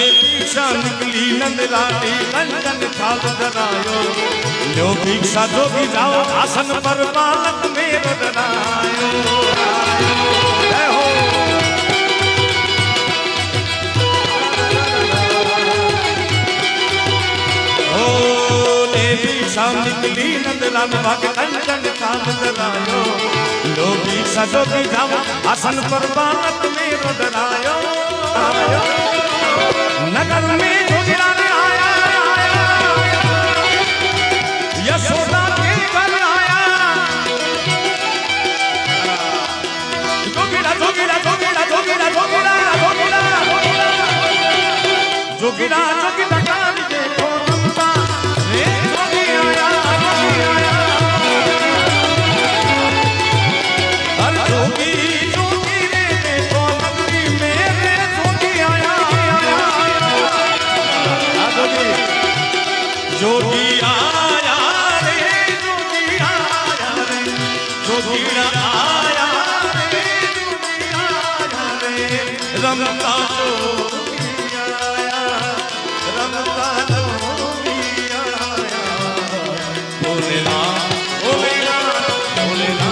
निकली नंदरानी कंचन थाल धरायो लो भिक्षा जोगी जाओ आसन पर बालक मेरो डरायो जय हो ओ ले भिक्षा निकली नंदरानी भाग कंचन थाल धरायो लो भिक्षा जोगी जाओ आसन पर बालक मेरो डरायो नगर में जोगिरा ने आया यशोदा के घर आया जोगिरा जोगिरा जोगिरा जोगिरा जोगिरा जोगिरा जोगिरा जोगिरा कान देखो रंगा रे जोगी आया हर जोगी जोगी रे देखो नगरी मेरे जोगी आया जोगी आया रे जोगी आया रे जोगीरा आया रे जोगी आया रे रमता जोगी आया रमता जोगी आया बोलेला बोलेला बोलेला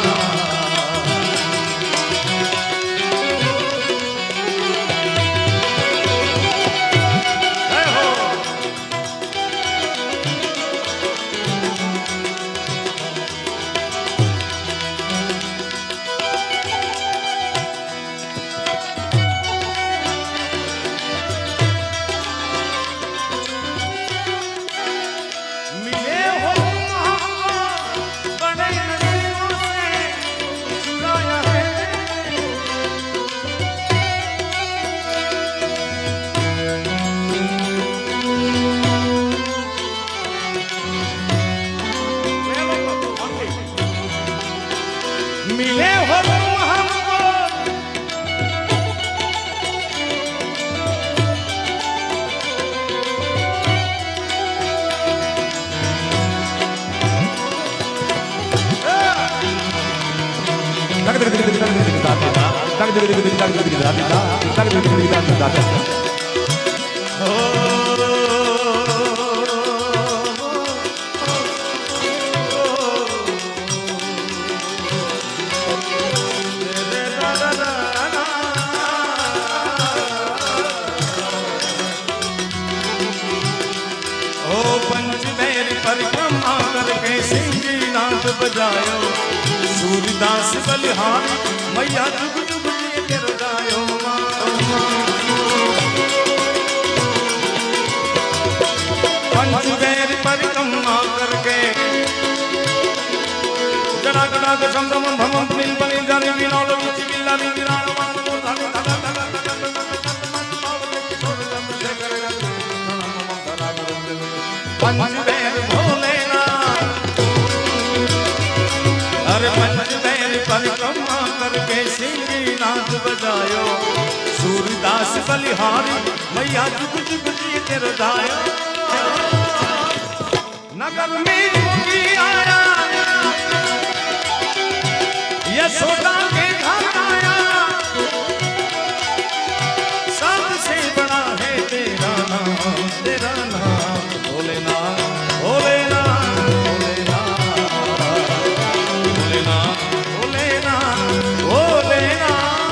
मिले हो तुम हमको परिक्रमा करके सिंगी नाद बजायो सूरदास बलिहार मैया जुग जुग जिए के रजायो पंचबैर परिक्रमा करके जरा गड़ा के समदम भमम बिन बनि जाने बिनौल बिच बिल्ला बिरान पंचबैर भोलेनाथ अरे पंचबैर परिक्रमा करके सिंगी नाद बजायो सूरदास बलिहारी मैया जुग जुग जिए के रजायो नगर में जोगी आया यशोदा के घर आया सबसे बड़ा है तेरा नाम भोलेनाथ भोलेनाथ भोलेनाथ भोलेनाथ भोलेनाथ भोलेनाथ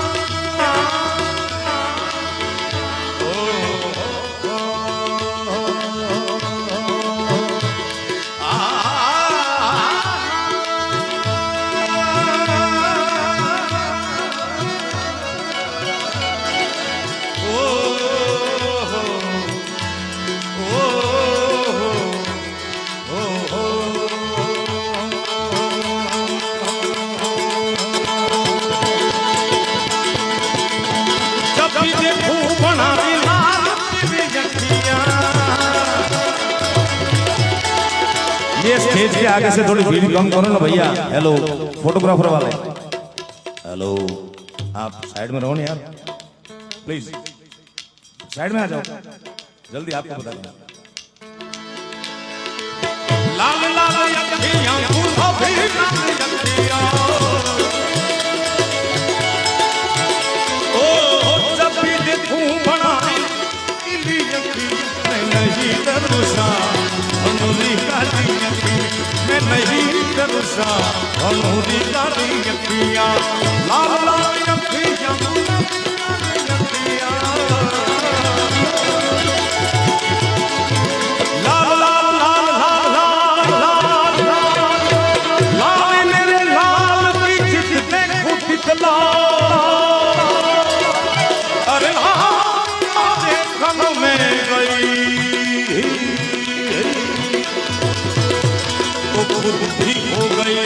ये स्टेज के आगे से थोड़ी भीड़ कम करो ना भैया। हेलो फोटोग्राफर वाले, हेलो आप साइड में रहो ना यार, प्लीज साइड में आ जाओ जल्दी, आपको बता दूं। लाल लाल अखियां गुलाबी लाल अखियां, ओ जब भी देखूं बनाई इली अखी मैं नहीं डरूसा, अनुरी काली अखी मैं नहीं डरूसा, अनुरी काली अखियां लाल लाल अखियां गुलाबी अखियां, लाल लाल लाल लाल लाल लाल मेरे लाल की जितने खुद अरे देखन में गई तो खुद भी हो गई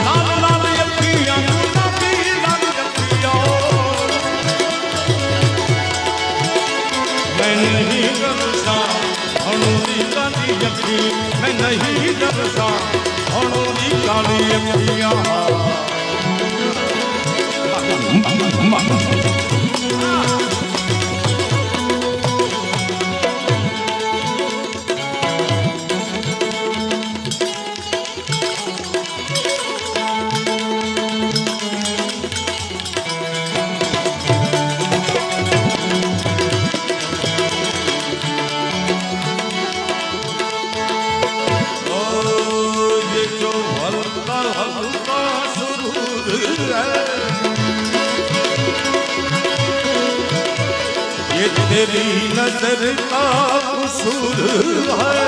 लाल लाल अखियां गुलाबी लाल अखियां, मैं नहीं डरता अनुरी काली अखी मैं नहीं डरता अनुरी काली अखियां। ये तेरी नजर का कसूर है,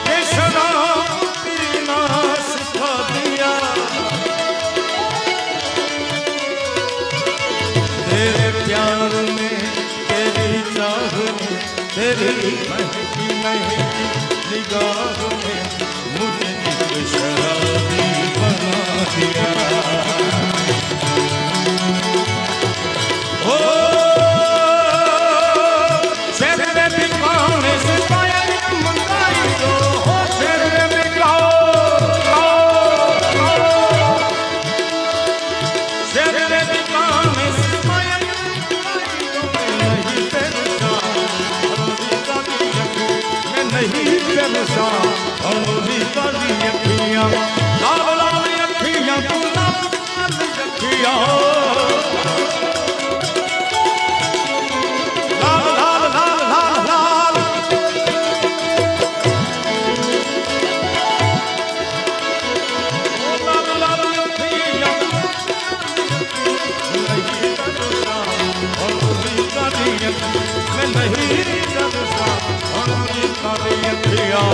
ये शराब पीना सिखा दिया, तेरे प्यार में तेरी चाह में तेरी महकी महकी निगाह में मुझे एक शराबी बना दिया। हो शेर में बिकाने से पायल मंगाई दो, हो शेर में बिकाओ शेर में बिकाने से पायल मंगाई दो, मैं नहीं डरता अनुरी काली अखी मैं नहीं डरता अनुरी काली अखियां लाल लाल अखियां गुलाबी लाल अखियां, मैं नहीं डरता अनुरी काली अखियां।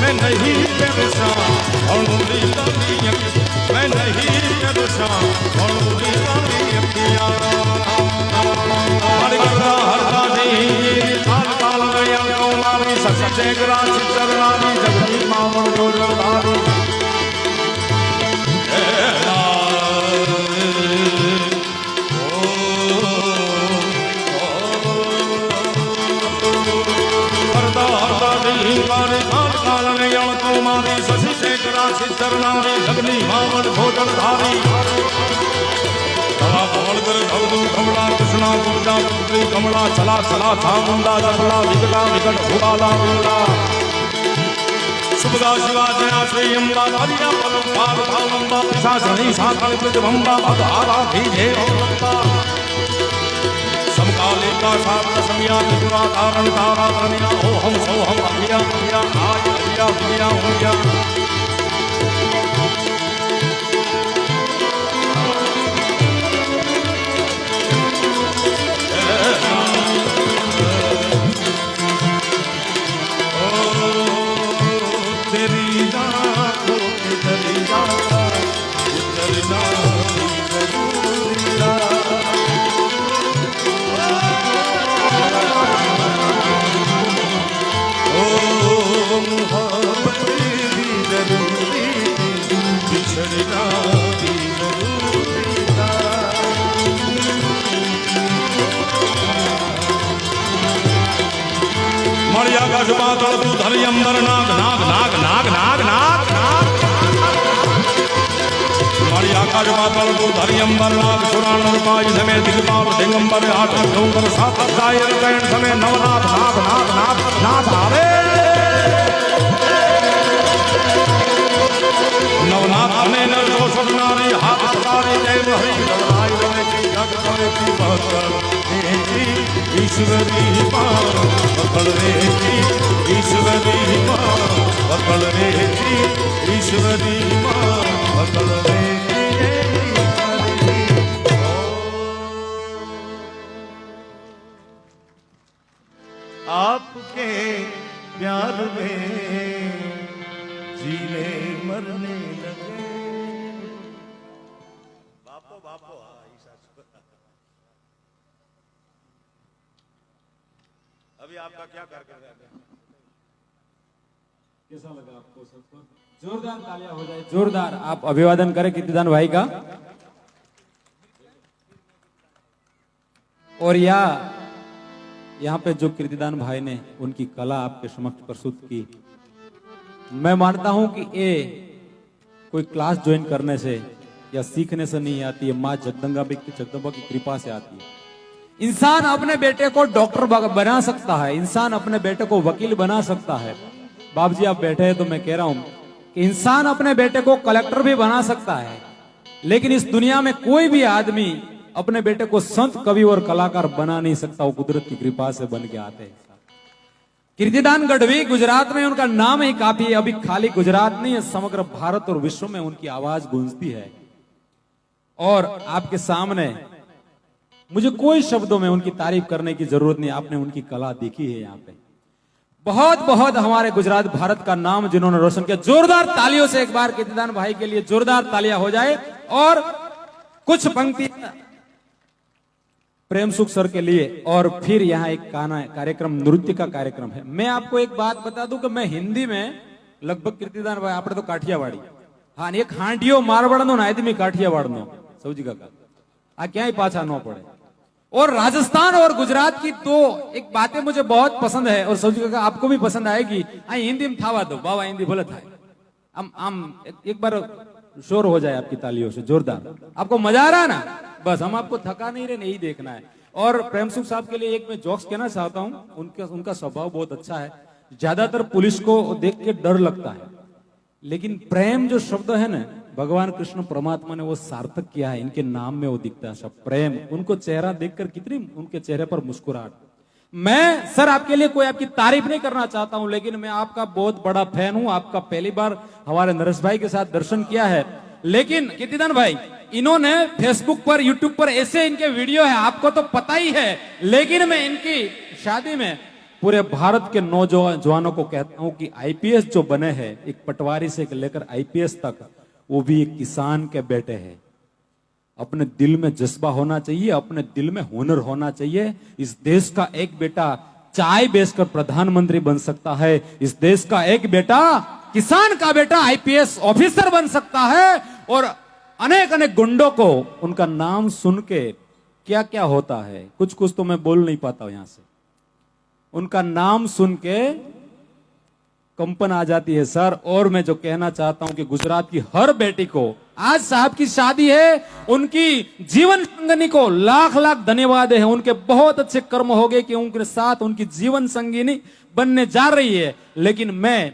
मैं नहीं डरता हणूरी ताली अखियां मैं नहीं करुषा हणूरी ताली अखियां हर करदा हरदा जी काल काल में अंको मारी सच्चे ग्रास चरणारी जगती मावन जोर धारी चरणारी जगनी मावन भोजन धारी कला भवन कर भवदू कमला कृष्णा गुंजा पुत्री कमला चला चला था मुंडा जमला विकटा विकट भूबाला मुंडा शुभदा शिवा जया श्री अम्बा हरिया पलम पार भावंबा पिशा शनि साकल प्रजभंबा भगहारा धीजे अम्बा समकाले का सागर समिया त्रिपुरा धारण तारा तनिया हो हम सो हम अभिया अभिया आज अभिया अभिया होया धरी अंबर नाग नाग नाग नाग नाग नाग नाग हमारी आकाश मातल को धरी अंबर नाग सुरान पाई समय दिगपाल दिगंबर आठ डोंगर सात दायर कैन समय नवनाथ नाथ नाथ नाथ नाथ आवे नवनाथ अने नर शोषण नारी हाथ सदारी जय हरि गणराय रमे की जग करे की बहकर ईश्वरी मां पकड़ रे ईश्वरी मां पकड़ रे ईश्वरी मां पकड़ रे आपके प्यार में जीने मरने लगे बापो बापो अभी आपका क्या कार्यक्रम है कैसा लगा आपको सबको जोरदार तालियां हो जाए जोरदार आप अभिवादन करें कीर्तिदान भाई का और यहाँ पे जो कीर्तिदान भाई ने उनकी कला आपके समक्ष प्रस्तुत की मैं मानता हूं कि ये कोई क्लास ज्वाइन करने से या सीखने से नहीं आती है माँ जगदम्बा की कृपा से आती है इंसान अपने बेटे को डॉक्टर बना सकता है इंसान अपने बेटे को वकील बना सकता है बाप जी आप बैठे हैं तो मैं कह रहा हूं कि इंसान अपने बेटे को कलेक्टर भी बना सकता है लेकिन इस दुनिया में कोई भी आदमी अपने बेटे को संत कवि और कलाकार बना नहीं सकता वो कुदरत की कृपा से बन के आते हैं कीर्तिदान गढ़वी गुजरात में उनका नाम ही काफी है अभी खाली गुजरात नहीं है समग्र भारत और विश्व में उनकी आवाज गूंजती है और आपके सामने मुझे कोई शब्दों में उनकी तारीफ करने की जरूरत नहीं आपने उनकी कला देखी है यहाँ पे बहुत बहुत हमारे गुजरात भारत का नाम जिन्होंने रोशन किया जोरदार तालियों से एक बार कीर्तिदान भाई के लिए जोरदार तालियां हो जाए और कुछ पंक्ति प्रेम सुख सर के लिए और फिर यहाँ एक गाना कार्यक्रम नृत्य का कार्यक्रम है मैं आपको एक बात बता दूं कि मैं हिंदी में लगभग कीर्तिदान भाई आपने तो काठियावाड़ी हाँ एक हांडियो मारवाड़नो ना आदमी काठियावाड़नो सौजी काका आ क्या ही पाछा न पड़े और राजस्थान और गुजरात की तो एक बातें मुझे बहुत पसंद है और सौजी काका आपको भी पसंद आएगी हिंदी में थावा दो बाबा हिंदी बोले था हम एक बार शोर हो जाए आपकी तालियों से जोरदार आपको मजा आ रहा है ना बस हम आपको थका नहीं रहे नहीं देखना है और प्रेम सुख साहब के लिए एक मैं जोक्स कहना चाहता हूं उनका स्वभाव बहुत अच्छा है ज्यादातर पुलिस को देख के डर लगता है लेकिन प्रेम जो शब्द है ना भगवान कृष्ण परमात्मा ने वो सार्थक किया है इनके नाम में वो दिखता है सब प्रेम उनको चेहरा देखकर कितनी उनके चेहरे पर मुस्कुराहट मैं सर आपके लिए कोई आपकी तारीफ नहीं करना चाहता हूं लेकिन मैं आपका बहुत बड़ा फैन हूं आपका पहली बार हमारे नरेश भाई के साथ दर्शन किया है लेकिन कीर्तिदान भाई इन्होंने फेसबुक पर यूट्यूब पर ऐसे इनके वीडियो है आपको तो पता ही है लेकिन मैं इनकी शादी में पूरे भारत के नौजवानों को कहता हूं कि आईपीएस जो बने हैं, एक पटवारी से लेकर आईपीएस तक, वो भी एक किसान के बेटे हैं। अपने दिल में जज्बा होना चाहिए, अपने दिल में हुनर होना चाहिए। इस देश का एक बेटा चाय बेचकर प्रधानमंत्री बन सकता है, इस देश का एक बेटा, किसान का बेटा आईपीएस ऑफिसर बन सकता है। और अनेक अनेक गुंडों को उनका नाम सुन के क्या क्या होता है, कुछ कुछ तो मैं बोल नहीं पाता हूं यहां से, उनका नाम सुन के कंपन आ जाती है सर। और मैं जो कहना चाहता हूं कि गुजरात की हर बेटी को, आज साहब की शादी है, उनकी जीवन संगिनी को लाख लाख धन्यवाद है। उनके बहुत अच्छे कर्म हो गए कि उनके साथ उनकी जीवन संगिनी बनने जा रही है। लेकिन मैं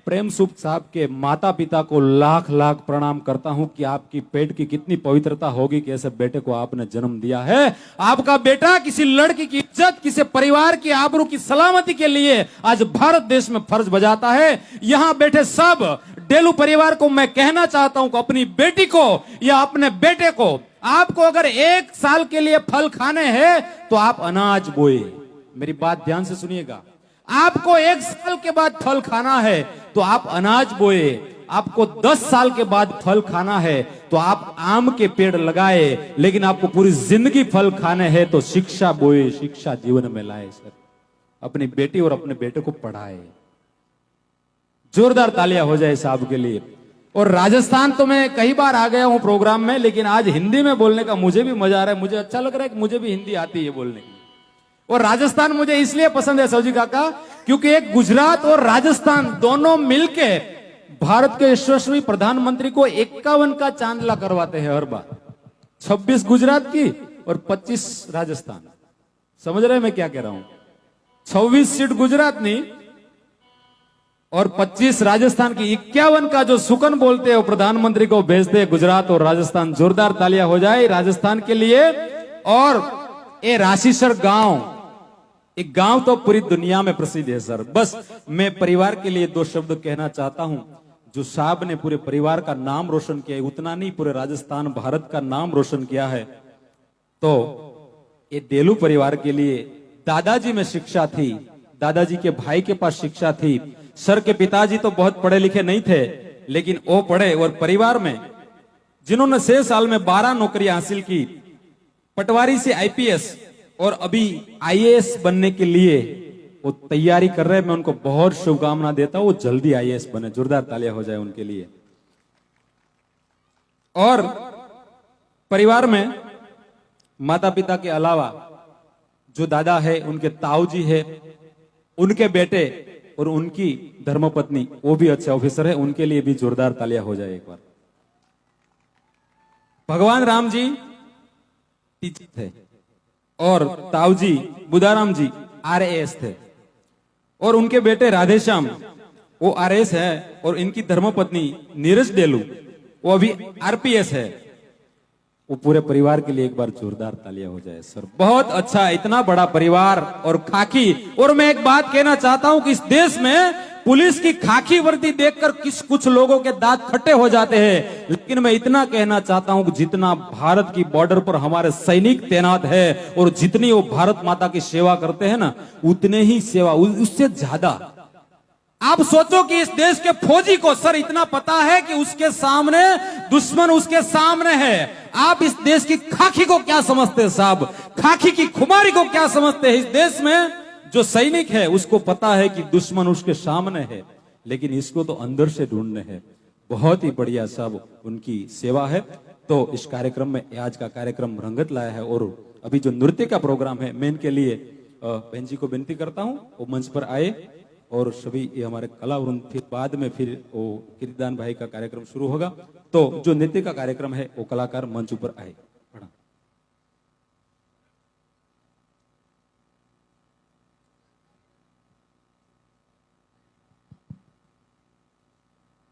प्रेम सुख साहब के माता पिता को लाख लाख प्रणाम करता हूं कि आपकी पेट की कितनी पवित्रता होगी कि ऐसे बेटे को आपने जन्म दिया है। आपका बेटा किसी लड़की की इज्जत, किसी परिवार की आबरू की सलामती के लिए आज भारत देश में फर्ज बजाता है। यहां बैठे सब डेलू परिवार को मैं कहना चाहता हूं कि अपनी बेटी को या अपने बेटे को, आपको अगर 1 साल के लिए फल खाने हैं तो आप अनाज बोए। मेरी बात ध्यान से सुनिएगा, आपको 1 साल के बाद फल खाना है तो आप अनाज बोए। आपको 10 साल के बाद फल खाना है तो आप आम के पेड़ लगाए। लेकिन आपको पूरी जिंदगी फल खाने हैं तो शिक्षा बोए, शिक्षा जीवन में लाए। सर, अपनी बेटी और अपने बेटे को पढ़ाए। जोरदार तालियां हो जाए साहब के लिए। और राजस्थान तो मैं कई बार आ गया हूं प्रोग्राम में, लेकिन आज हिंदी में बोलने का मुझे भी मजा आ रहा है। मुझे अच्छा लग रहा है कि मुझे भी हिंदी आती है बोलने की। और राजस्थान मुझे इसलिए पसंद है सौजी काका, क्योंकि एक गुजरात और राजस्थान दोनों मिलके भारत के यशस्वी प्रधानमंत्री को 51 का चांदला करवाते हैं हर बार। 26 गुजरात की और 25 राजस्थान। समझ रहे हैं मैं क्या कह रहा हूं? 26 सीट गुजरात नहीं और 25 राजस्थान की। 51 का जो सुकन बोलते हैं वो प्रधानमंत्री को भेजते हैं गुजरात और राजस्थान। जोरदार तालियां हो जाए राजस्थान के लिए। और ये राशिसर गांव, एक गांव तो पूरी दुनिया में प्रसिद्ध है सर। बस मैं परिवार के लिए 2 शब्द कहना चाहता हूं। जो साहब ने पूरे परिवार का नाम रोशन किया है, उतना नहीं पूरे राजस्थान भारत का नाम रोशन किया है। तो ये डेलू परिवार के लिए दादाजी में शिक्षा थी, दादाजी के भाई के पास शिक्षा थी। सर के पिताजी तो बहुत पढ़े लिखे नहीं थे, लेकिन वो पढ़े। और परिवार में जिन्होंने 6 साल में 12 नौकरियां हासिल की, पटवारी से आईपीएस और अभी आईएएस बनने के लिए वो तैयारी कर रहे हैं। मैं उनको बहुत शुभकामना देता हूं, वो जल्दी आईएएस बने। जोरदार तालियां हो जाए उनके लिए। और परिवार में माता पिता के अलावा जो दादा है, उनके ताऊ जी है, उनके बेटे और उनकी धर्मपत्नी, वो भी अच्छे ऑफिसर है। उनके लिए भी जोरदार तालियां हो जाए एक बार। भगवान राम जी टीचर थे और ताऊ जी बुदाराम जी आरएएस थे। और उनके बेटे राधेश्याम वो आरएएस है। और इनकी धर्मपत्नी नीरज डेलू वो अभी आरपीएस है। वो पूरे परिवार के लिए एक बार जोरदार तालियां हो जाए सर। बहुत अच्छा, इतना बड़ा परिवार और खाकी। और मैं एक बात कहना चाहता हूं कि इस देश में पुलिस की खाकी वर्दी देखकर कुछ लोगों के दांत खट्टे हो जाते हैं। लेकिन मैं इतना कहना चाहता हूं कि जितना भारत की बॉर्डर पर हमारे सैनिक तैनात है और जितनी वो भारत माता की सेवा करते हैं ना, उतने ही सेवा, उससे ज्यादा। आप सोचो कि इस देश के फौजी को सर इतना पता है कि उसके सामने दुश्मन उसके सामने है। आप इस देश की खाकी को क्या समझते हैं साहब? खाकी की खुमारी को क्या समझते हैं? इस देश में जो सैनिक है उसको पता है कि दुश्मन उसके सामने है, लेकिन इसको तो अंदर से ढूंढने हैं। बहुत ही बढ़िया साहब उनकी सेवा है। तो इस कार्यक्रम में आज का कार्यक्रम रंगत लाया है। और अभी जो नृत्य का प्रोग्राम है, मैं इनके लिए बहन जी को विनती करता हूं वो मंच पर आए। और सभी ये हमारे कला वृंद, फिर बाद में फिर वो कीर्तिदान भाई का कार्यक्रम शुरू होगा। तो जो नृत्य का कार्यक्रम है वो कलाकार मंच पर आए।